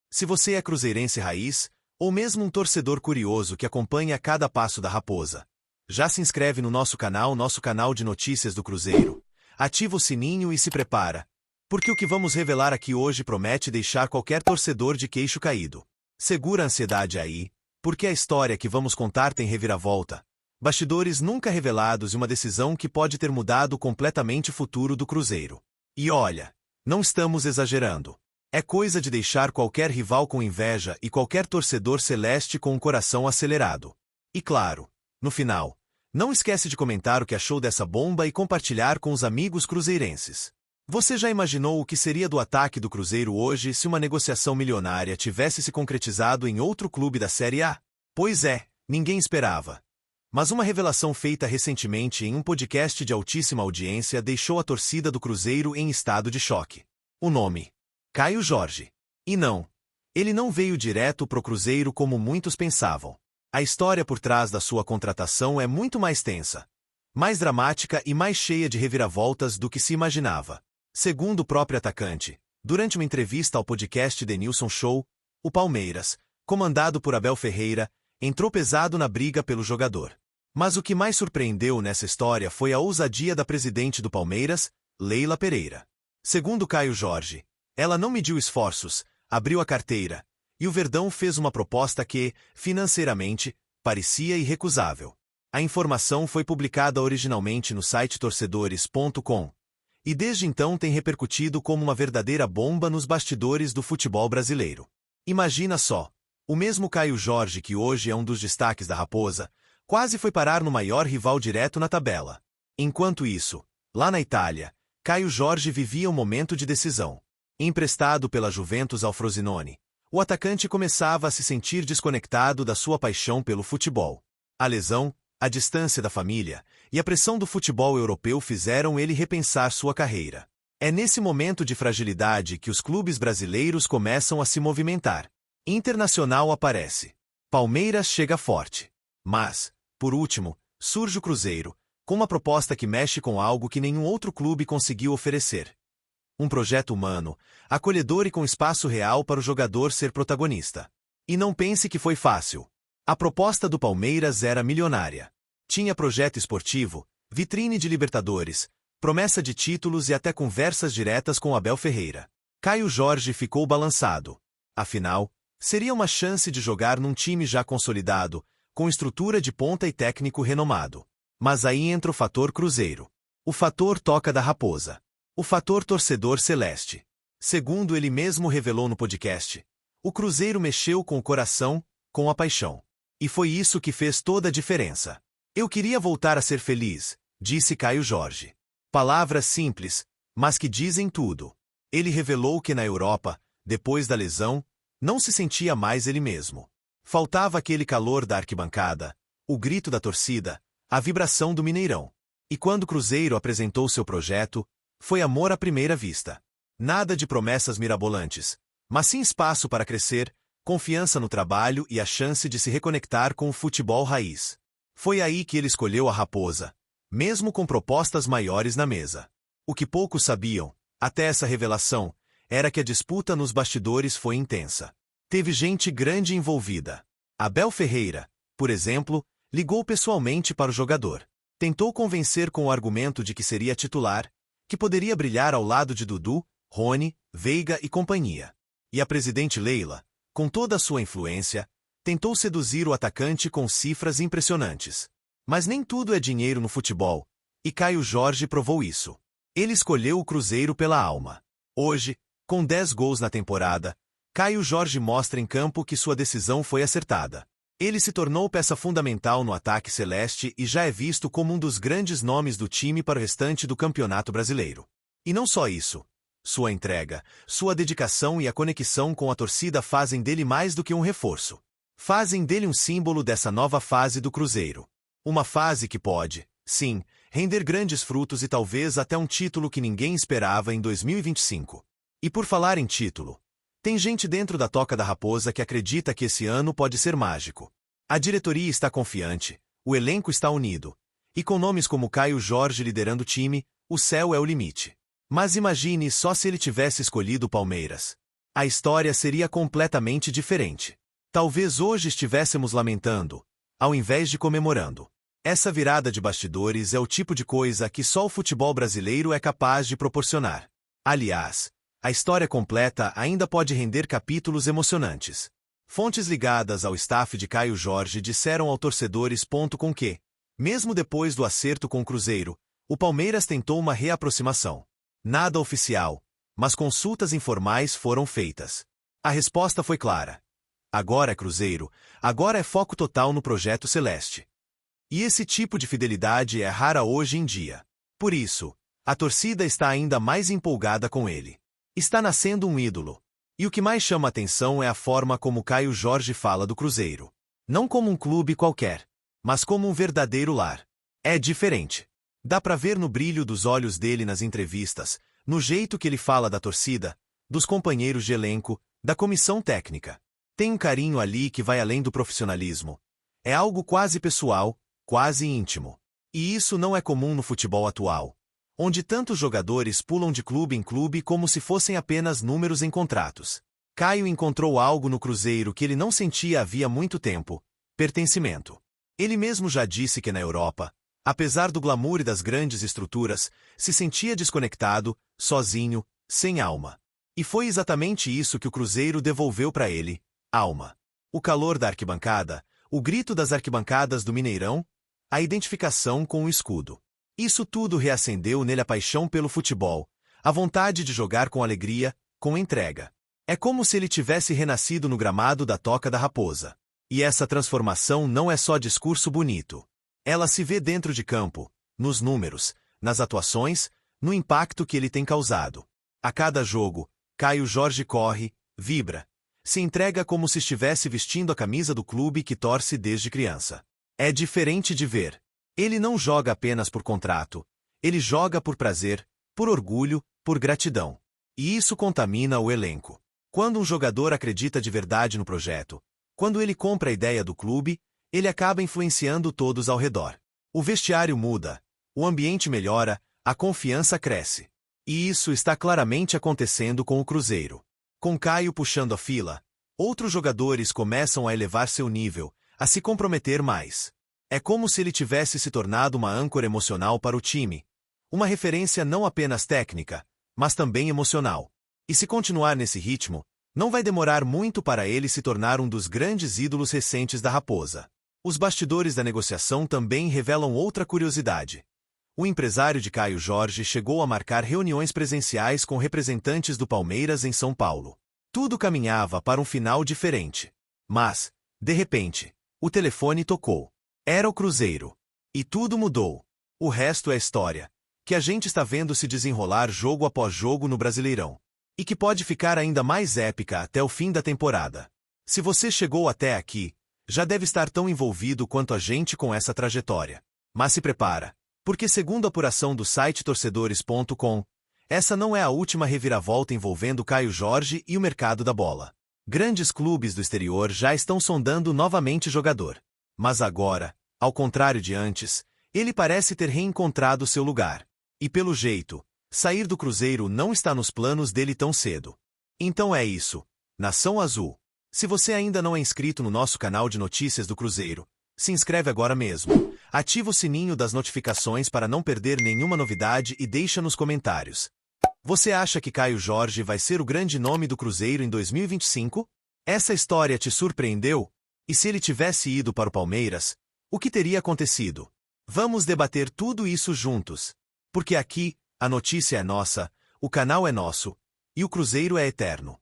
Se você é cruzeirense raiz, ou mesmo um torcedor curioso que acompanha cada passo da Raposa, já se inscreve no nosso canal de notícias do Cruzeiro. Ativa o sininho e se prepara, porque o que vamos revelar aqui hoje promete deixar qualquer torcedor de queixo caído. Segura a ansiedade aí, porque a história que vamos contar tem reviravolta, bastidores nunca revelados e uma decisão que pode ter mudado completamente o futuro do Cruzeiro. E olha, não estamos exagerando. É coisa de deixar qualquer rival com inveja e qualquer torcedor celeste com o coração acelerado. E claro, no final, não esquece de comentar o que achou dessa bomba e compartilhar com os amigos cruzeirenses. Você já imaginou o que seria do ataque do Cruzeiro hoje se uma negociação milionária tivesse se concretizado em outro clube da Série A? Pois é, ninguém esperava. Mas uma revelação feita recentemente em um podcast de altíssima audiência deixou a torcida do Cruzeiro em estado de choque. O nome: Caio Jorge. E não, ele não veio direto pro Cruzeiro como muitos pensavam. A história por trás da sua contratação é muito mais tensa, mais dramática e mais cheia de reviravoltas do que se imaginava. Segundo o próprio atacante, durante uma entrevista ao podcast The Nilson Show, o Palmeiras, comandado por Abel Ferreira, entrou pesado na briga pelo jogador. Mas o que mais surpreendeu nessa história foi a ousadia da presidente do Palmeiras, Leila Pereira. Segundo Caio Jorge, ela não mediu esforços, abriu a carteira, e o Verdão fez uma proposta que, financeiramente, parecia irrecusável. A informação foi publicada originalmente no site torcedores.com. E desde então tem repercutido como uma verdadeira bomba nos bastidores do futebol brasileiro. Imagina só, o mesmo Caio Jorge que hoje é um dos destaques da Raposa, quase foi parar no maior rival direto na tabela. Enquanto isso, lá na Itália, Caio Jorge vivia um momento de decisão. Emprestado pela Juventus ao Frosinone, o atacante começava a se sentir desconectado da sua paixão pelo futebol. A lesão, a distância da família e a pressão do futebol europeu fizeram ele repensar sua carreira. É nesse momento de fragilidade que os clubes brasileiros começam a se movimentar. Internacional aparece. Palmeiras chega forte. Mas, por último, surge o Cruzeiro, com uma proposta que mexe com algo que nenhum outro clube conseguiu oferecer. Um projeto humano, acolhedor e com espaço real para o jogador ser protagonista. E não pense que foi fácil. A proposta do Palmeiras era milionária. Tinha projeto esportivo, vitrine de Libertadores, promessa de títulos e até conversas diretas com Abel Ferreira. Caio Jorge ficou balançado. Afinal, seria uma chance de jogar num time já consolidado, com estrutura de ponta e técnico renomado. Mas aí entra o fator Cruzeiro. O fator toca da Raposa. O fator torcedor celeste. Segundo ele mesmo revelou no podcast, o Cruzeiro mexeu com o coração, com a paixão. E foi isso que fez toda a diferença. Eu queria voltar a ser feliz, disse Caio Jorge. Palavras simples, mas que dizem tudo. Ele revelou que na Europa, depois da lesão, não se sentia mais ele mesmo. Faltava aquele calor da arquibancada, o grito da torcida, a vibração do Mineirão. E quando o Cruzeiro apresentou seu projeto, foi amor à primeira vista. Nada de promessas mirabolantes, mas sim espaço para crescer, confiança no trabalho e a chance de se reconectar com o futebol raiz. Foi aí que ele escolheu a Raposa, mesmo com propostas maiores na mesa. O que poucos sabiam, até essa revelação, era que a disputa nos bastidores foi intensa. Teve gente grande envolvida. Abel Ferreira, por exemplo, ligou pessoalmente para o jogador. Tentou convencer com o argumento de que seria titular, que poderia brilhar ao lado de Dudu, Rony, Veiga e companhia. E a presidente Leila, com toda a sua influência, tentou seduzir o atacante com cifras impressionantes. Mas nem tudo é dinheiro no futebol, e Caio Jorge provou isso. Ele escolheu o Cruzeiro pela alma. Hoje, com 10 gols na temporada, Caio Jorge mostra em campo que sua decisão foi acertada. Ele se tornou peça fundamental no ataque celeste e já é visto como um dos grandes nomes do time para o restante do Campeonato Brasileiro. E não só isso. Sua entrega, sua dedicação e a conexão com a torcida fazem dele mais do que um reforço. Fazem dele um símbolo dessa nova fase do Cruzeiro. Uma fase que pode, sim, render grandes frutos e talvez até um título que ninguém esperava em 2025. E por falar em título, tem gente dentro da Toca da Raposa que acredita que esse ano pode ser mágico. A diretoria está confiante, o elenco está unido, e com nomes como Caio Jorge liderando o time, o céu é o limite. Mas imagine só se ele tivesse escolhido o Palmeiras. a história seria completamente diferente. Talvez hoje estivéssemos lamentando, ao invés de comemorando. Essa virada de bastidores é o tipo de coisa que só o futebol brasileiro é capaz de proporcionar. Aliás, a história completa ainda pode render capítulos emocionantes. Fontes ligadas ao staff de Caio Jorge disseram ao torcedores.com que, mesmo depois do acerto com o Cruzeiro, o Palmeiras tentou uma reaproximação. Nada oficial, mas consultas informais foram feitas. A resposta foi clara. Agora é Cruzeiro, agora é foco total no projeto celeste. E esse tipo de fidelidade é rara hoje em dia. Por isso, a torcida está ainda mais empolgada com ele. Está nascendo um ídolo. E o que mais chama atenção é a forma como Caio Jorge fala do Cruzeiro. Não como um clube qualquer, mas como um verdadeiro lar. É diferente. Dá pra ver no brilho dos olhos dele nas entrevistas, no jeito que ele fala da torcida, dos companheiros de elenco, da comissão técnica. Tem um carinho ali que vai além do profissionalismo. É algo quase pessoal, quase íntimo. E isso não é comum no futebol atual, onde tantos jogadores pulam de clube em clube como se fossem apenas números em contratos. Caio encontrou algo no Cruzeiro que ele não sentia havia muito tempo: pertencimento. Ele mesmo já disse que na Europa, apesar do glamour e das grandes estruturas, se sentia desconectado, sozinho, sem alma. E foi exatamente isso que o Cruzeiro devolveu para ele: alma. O calor da arquibancada, o grito das arquibancadas do Mineirão, a identificação com o escudo. Isso tudo reacendeu nele a paixão pelo futebol, a vontade de jogar com alegria, com entrega. É como se ele tivesse renascido no gramado da Toca da Raposa. E essa transformação não é só discurso bonito. Ela se vê dentro de campo, nos números, nas atuações, no impacto que ele tem causado. A cada jogo, Caio Jorge corre, vibra, se entrega como se estivesse vestindo a camisa do clube que torce desde criança. É diferente de ver. Ele não joga apenas por contrato. Ele joga por prazer, por orgulho, por gratidão. E isso contamina o elenco. Quando um jogador acredita de verdade no projeto, quando ele compra a ideia do clube, ele acaba influenciando todos ao redor. O vestiário muda, o ambiente melhora, a confiança cresce. E isso está claramente acontecendo com o Cruzeiro. Com Caio puxando a fila, outros jogadores começam a elevar seu nível, a se comprometer mais. É como se ele tivesse se tornado uma âncora emocional para o time. Uma referência não apenas técnica, mas também emocional. E se continuar nesse ritmo, não vai demorar muito para ele se tornar um dos grandes ídolos recentes da Raposa. Os bastidores da negociação também revelam outra curiosidade. O empresário de Caio Jorge chegou a marcar reuniões presenciais com representantes do Palmeiras em São Paulo. Tudo caminhava para um final diferente. Mas, de repente, o telefone tocou. Era o Cruzeiro. E tudo mudou. O resto é história, que a gente está vendo se desenrolar jogo após jogo no Brasileirão. E que pode ficar ainda mais épica até o fim da temporada. Se você chegou até aqui, já deve estar tão envolvido quanto a gente com essa trajetória. Mas se prepara, porque segundo a apuração do site torcedores.com, essa não é a última reviravolta envolvendo Caio Jorge e o mercado da bola. Grandes clubes do exterior já estão sondando novamente o jogador. Mas agora, ao contrário de antes, ele parece ter reencontrado seu lugar. E pelo jeito, sair do Cruzeiro não está nos planos dele tão cedo. Então é isso, Nação Azul. Se você ainda não é inscrito no nosso canal de notícias do Cruzeiro, se inscreve agora mesmo. Ativa o sininho das notificações para não perder nenhuma novidade e deixa nos comentários. Você acha que Caio Jorge vai ser o grande nome do Cruzeiro em 2025? Essa história te surpreendeu? E se ele tivesse ido para o Palmeiras, o que teria acontecido? Vamos debater tudo isso juntos. Porque aqui, a notícia é nossa, o canal é nosso, e o Cruzeiro é eterno.